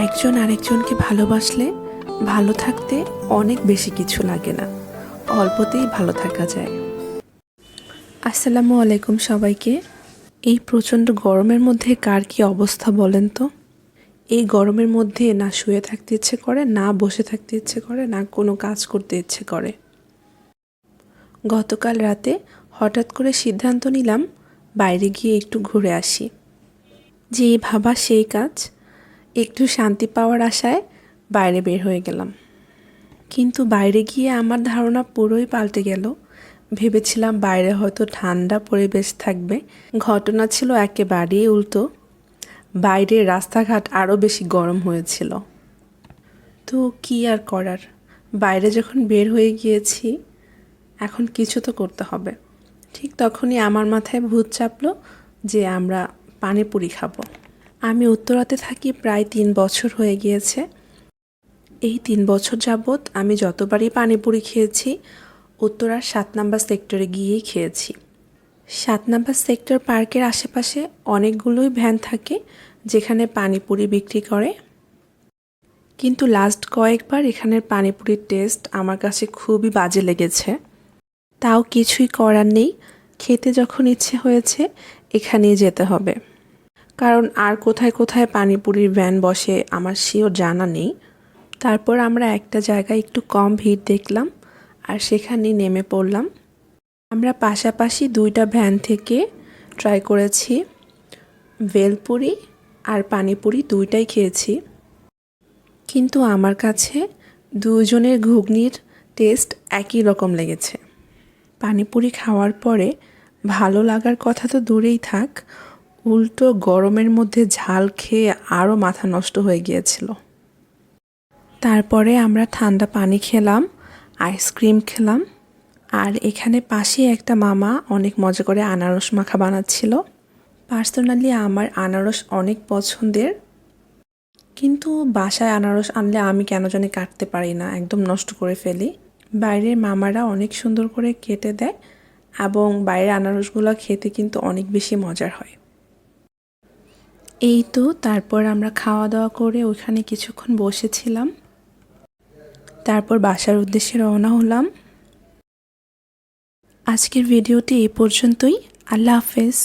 একজন আরেকজনকে ভালোবাসলে ভালো থাকতে অনেক বেশি কিছু লাগে না, অল্পতেই ভালো থাকা যায়। আসসালামু আলাইকুম সবাইকে। এই প্রচণ্ড গরমের মধ্যে কার কি অবস্থা বলেন তো? এই গরমের মধ্যে না শুয়ে থাকতে ইচ্ছে করে, না বসে থাকতে ইচ্ছে করে, না কোনো কাজ করতে ইচ্ছে করে। গতকাল রাতে হঠাৎ করে সিদ্ধান্ত নিলাম বাইরে গিয়ে একটু ঘুরে আসি। যে ভাবা সেই কাজ, একটু শান্তি পাওয়ার আশায় বাইরে বের হয়ে গেলাম। কিন্তু বাইরে গিয়ে আমার ধারণা পুরোই পাল্টে গেল। ভেবেছিলাম বাইরে হয়তো ঠান্ডা পরিবেশ থাকবে, ঘটনা ছিল একেবারেই উল্টো। বাইরের রাস্তাঘাট আরও বেশি গরম হয়েছিল। তো কী আর করার, বাইরে যখন বের হয়ে গিয়েছি এখন কিছু তো করতে হবে। ঠিক তখনই আমার মাথায় ভূত চাপলো যে আমরা পানিপুরি খাবো। আমি উত্তরাতে থাকি প্রায় 3 বছর হয়ে গিয়েছে। এই 3 বছর যাবৎ আমি যতবারই পানিপুরি খেয়েছি উত্তরার 7 নাম্বার সেক্টরে গিয়েই খেয়েছি। 7 নাম্বার সেক্টর পার্কের আশেপাশে অনেকগুলোই ভ্যান থাকে যেখানে পানিপুরি বিক্রি করে। কিন্তু লাস্ট কয়েকবার এখানের পানিপুরির টেস্ট আমার কাছে খুবই বাজে লেগেছে। তাও কিছুই করার নেই, খেতে যখন ইচ্ছে হয়েছে এখানেই যেতে হবে। কারণ আর কোথায় কোথায় পানিপুরির ভ্যান বসে আমার শিওর জানা নেই। তারপর আমরা একটা জায়গায় একটু কম ভিড় দেখলাম আর সেখানেই নেমে পড়লাম। আমরা পাশাপাশি 2টা ভ্যান থেকে ট্রাই করেছি, ভেলপুরি আর পানিপুরি 2টাই খেয়েছি। কিন্তু আমার কাছে দুজনের ঘুগনির টেস্ট একই রকম লেগেছে। পানিপুরি খাওয়ার পরে ভালো লাগার কথা তো দূরেই থাক, উল্টো গরমের মধ্যে ঝাল খেয়ে আরও মাথা নষ্ট হয়ে গিয়েছিল। তারপরে আমরা ঠান্ডা পানি খেলাম, আইসক্রিম খেলাম, আর এখানে পাশে একটা মামা অনেক মজা করে আনারস মাখা বানাচ্ছিল। পার্সোনালি আমার আনারস অনেক পছন্দের, কিন্তু বাসায় আনারস আনলে আমি কেন জানি কাটতে পারি না, একদম নষ্ট করে ফেলি। বাইরের মামারা অনেক সুন্দর করে কেটে দেয় এবং বাইরের আনারসগুলো খেতে কিন্তু অনেক বেশি মজার হয়। এই তো তারপর আমরা খাওয়া দাওয়া করে ওইখানে কিছুক্ষণ বসেছিলাম, তারপর বাসার উদ্দেশ্যে রওনা হলাম। আজকের ভিডিওটি এই পর্যন্তই। আল্লাহ হাফেজ।